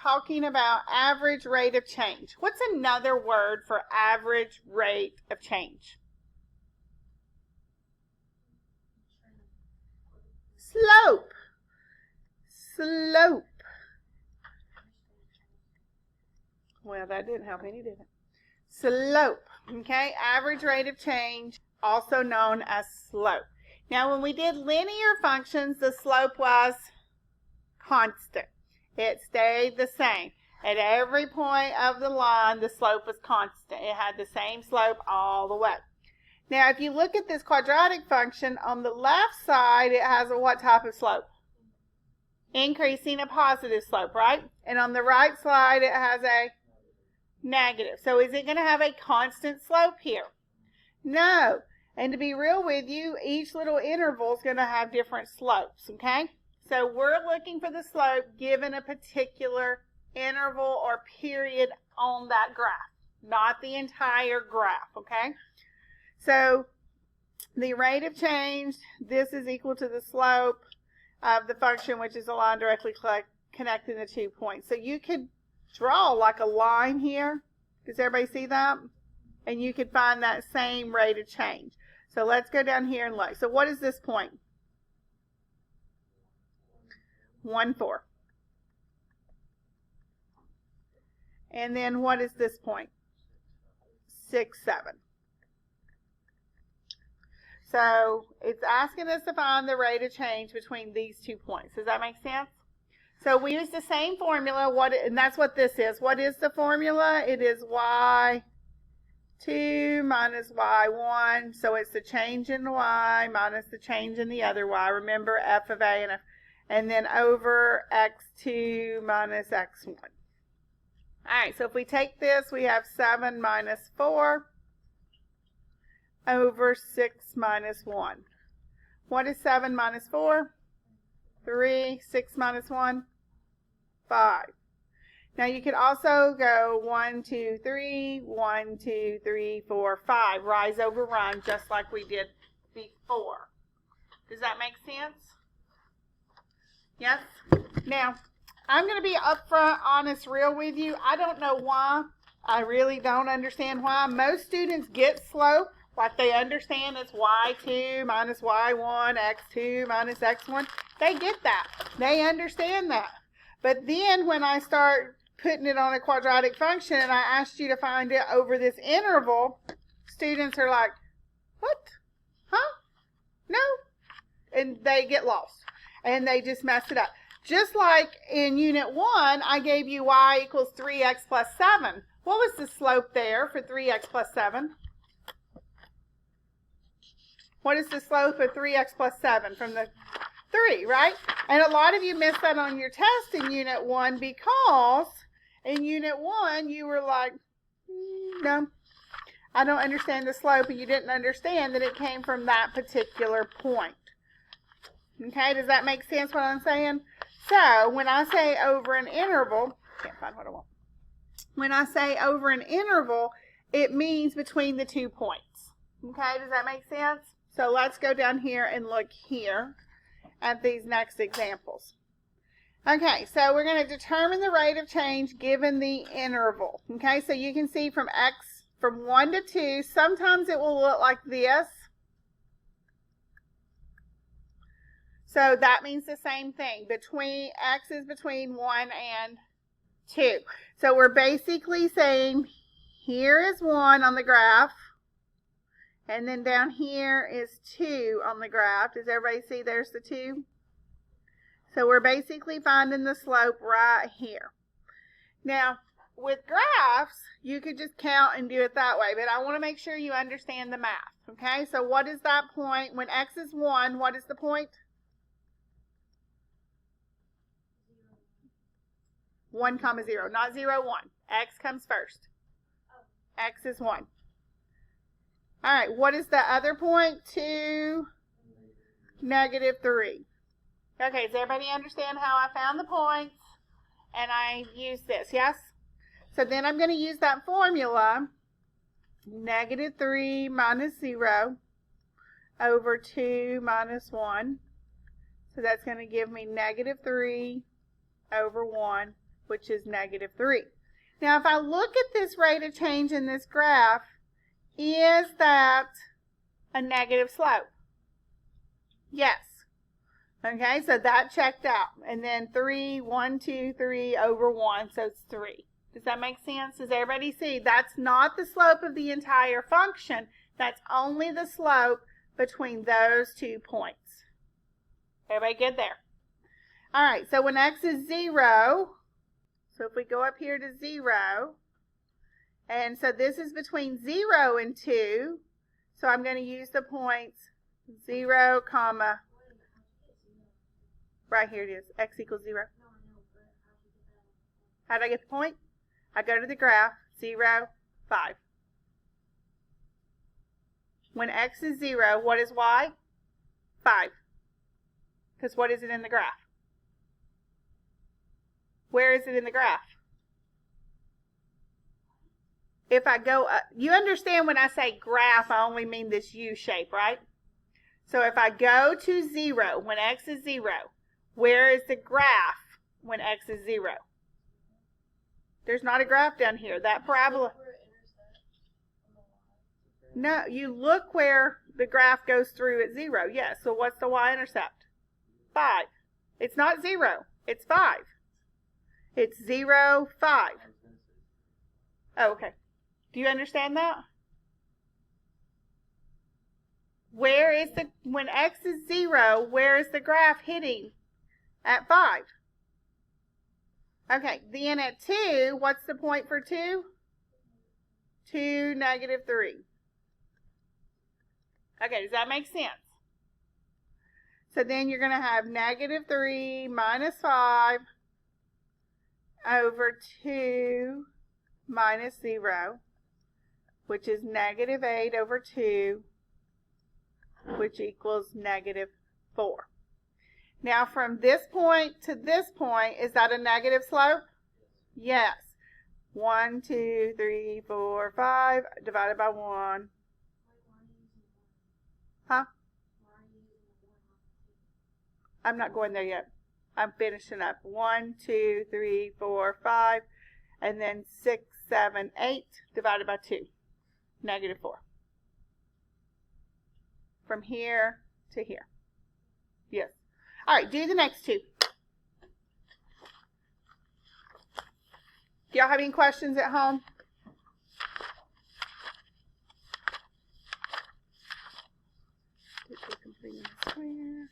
talking about average rate of change. What's another word for average rate of change? Slope. Slope. Well, that didn't help any, did it? Slope. Okay, average rate of change, also known as slope. Now, when we did linear functions, the slope was constant. It stayed the same. At every point of the line, the slope was constant. It had the same slope all the way. Now, if you look at this quadratic function, on the left side, it has a what type of slope? Increasing, a positive slope, right? And on the right side, it has a negative. So is it going to have a constant slope here? No. And to be real with you, each little interval is going to have different slopes, okay? So we're looking for the slope given a particular interval or period on that graph, not the entire graph, okay? So the rate of change, this is equal to the slope of the function, which is a line directly connecting the 2 points. So you could draw like a line here. Does everybody see that? And you could find that same rate of change. So let's go down here and look. So what is this point? 1, 4. And then what is this point? 6, 7. So it's asking us to find the rate of change between these 2 points. Does that make sense? So we use the same formula, and that's what this is. What is the formula? It is y2 minus y1. So it's the change in y minus the change in the other y. Remember f of a and then over x2 minus x1. All right, so if we take this, we have 7 minus 4 over 6 minus 1. What is 7 minus 4? 3. 6 minus 1? 5. Now you could also go 1, 2, 3, 1, 2, 3, 4, 5. Rise over run, just like we did before. Does that make sense? Yes? Now, I'm going to be upfront, honest, real with you. I don't know why. I really don't understand why. Most students get slope. Like they understand it's y2 minus y1, x2 minus x1. They get that. They understand that. But then when I start putting it on a quadratic function and I asked you to find it over this interval, students are like, what? Huh? No? And they get lost. And they just mess it up. Just like in Unit 1, I gave you y equals 3x plus 7. What was the slope there for 3x plus 7? What is the slope of 3x plus 7 from the 3, right? And a lot of you missed that on your test in Unit 1 because in Unit 1 you were like, no, I don't understand the slope, and you didn't understand that it came from that particular point. Okay, does that make sense what I'm saying? So when I say over an interval, can't find what I want. When I say over an interval, it means between the 2 points. Okay, does that make sense? So let's go down here and look here at these next examples. Okay, so we're going to determine the rate of change given the interval. Okay, so you can see from x from 1 to 2, sometimes it will look like this. So that means the same thing. Between x is between 1 and 2. So we're basically saying here is 1 on the graph. And then down here is 2 on the graph. Does everybody see there's the 2? So we're basically finding the slope right here. Now, with graphs, you could just count and do it that way. But I want to make sure you understand the math. Okay, so what is that point? When x is 1, what is the point? 1, 0, not 0, 1. X comes first. X is 1. All right, what is the other point? 2, -3. Okay, does everybody understand how I found the points? And I used this, yes? So then I'm going to use that formula, -3 minus 0 over 2 minus 1. So that's going to give me -3 over 1, which is negative 3. Now, if I look at this rate of change in this graph, is that a negative slope? Yes. Okay, so that checked out. And then 1, 2, 3 over 1, so it's 3. Does that make sense? Does everybody see? That's not the slope of the entire function. That's only the slope between those 2 points. Everybody good there? All right, so when x is 0, so if we go up here to 0, and so this is between 0 and 2, so I'm going to use the points 0, comma, right here it is, x equals 0. How did I get the point? I go to the graph, 0, 5. When x is 0, what is y? 5. Because what is it in the graph? Where is it in the graph? If I go up, you understand when I say graph, I only mean this U shape, right? So if I go to 0, when x is 0, where is the graph when x is 0? There's not a graph down here. That parabola. No, you look where the graph goes through at 0. Yes, so what's the y-intercept? 5. It's not 0. It's 5. It's 0, 5. Oh, okay. Do you understand that? Where is the, when x is 0, where is the graph hitting? At 5. Okay, then at 2, what's the point for 2? 2, negative 3. Okay, does that make sense? So then you're going to have negative 3 minus 5 over 2 minus 0, which is negative 8 over 2, which equals negative 4. Now from this point to this point, is that a negative slope? Yes. 1, 2, 3, 4, 5 divided by 1. Huh? I'm not going there yet. I'm finishing up. 1, 2, 3, 4, 5, and then 6, 7, 8 divided by 2. Negative 4. From here to here. Yes. All right, do the next 2. Do y'all have any questions at home? Completing the square.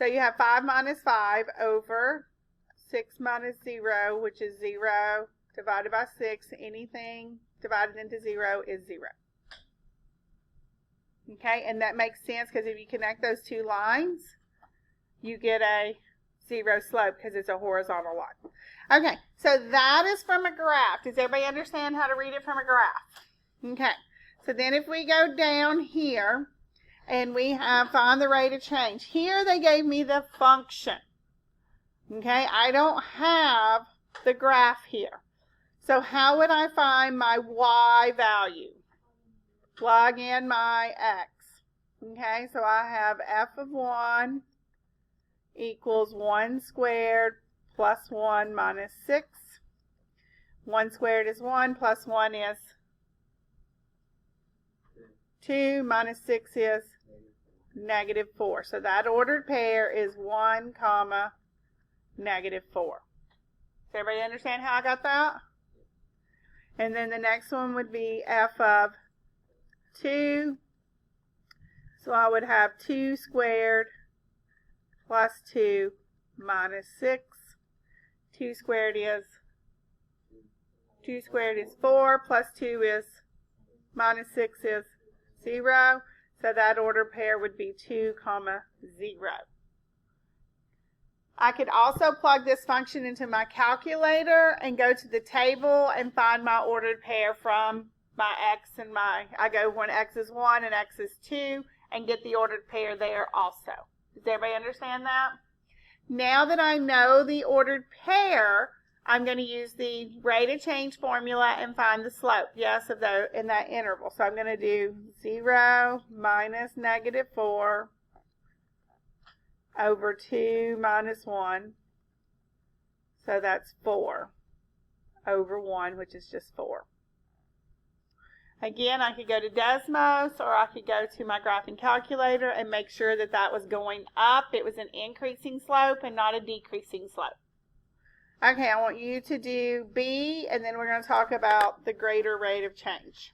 So you have 5 minus 5 over 6 minus 0, which is 0, divided by 6. Anything divided into 0 is 0. Okay, and that makes sense because if you connect those 2 lines, you get a 0 slope because it's a horizontal line. Okay, so that is from a graph. Does everybody understand how to read it from a graph? Okay, so then if we go down here, and we have find the rate of change. Here they gave me the function. Okay, I don't have the graph here. So how would I find my y value? Plug in my x. Okay, so I have f of 1 equals 1 squared plus 1 minus 6. 1 squared is 1 plus 1 is 2 minus 6 is negative 4. So that ordered pair is 1 comma negative 4. Does everybody understand how I got that? And then the next one would be f of 2. So I would have 2 squared plus 2 minus 6. 2 squared is 4 plus 2 is minus 6 is 0. So that ordered pair would be 2 comma 0. I could also plug this function into my calculator and go to the table and find my ordered pair from my x and I go when x is 1 and x is 2 and get the ordered pair there also. Does everybody understand that? Now that I know the ordered pair, I'm going to use the rate of change formula and find the slope, yes, of in that interval. So I'm going to do 0 minus negative 4 over 2 minus 1. So that's 4 over 1, which is just 4. Again, I could go to Desmos or I could go to my graphing calculator and make sure that that was going up. It was an increasing slope and not a decreasing slope. Okay, I want you to do B, and then we're going to talk about the greater rate of change.